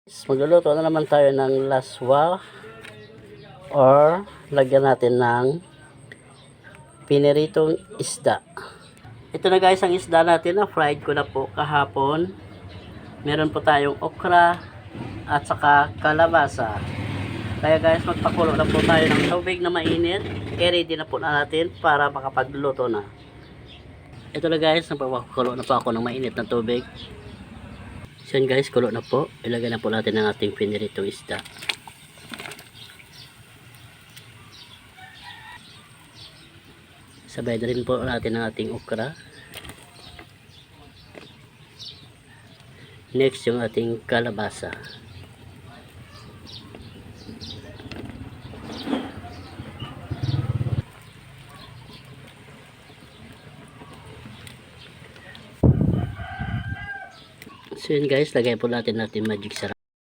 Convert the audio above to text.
Magluluto na naman tayo ng laswa or lagyan natin ng piniritong isda. Ito na guys ang isda natin na fried ko na po kahapon. Meron po tayong okra at saka kalabasa. Kaya guys, magpakulo na po tayo ng tubig na mainit. I-ready na po natin para makapagluto na. Ito na guys, nagpapakulo na po ako ng mainit na tubig. So yan guys, kulo na po. Ilagay na po natin ang ating piniritong isda. Sabay na rin po natin ang ating okra. Next yung ating kalabasa. So yun guys, lagay po natin magic sarap.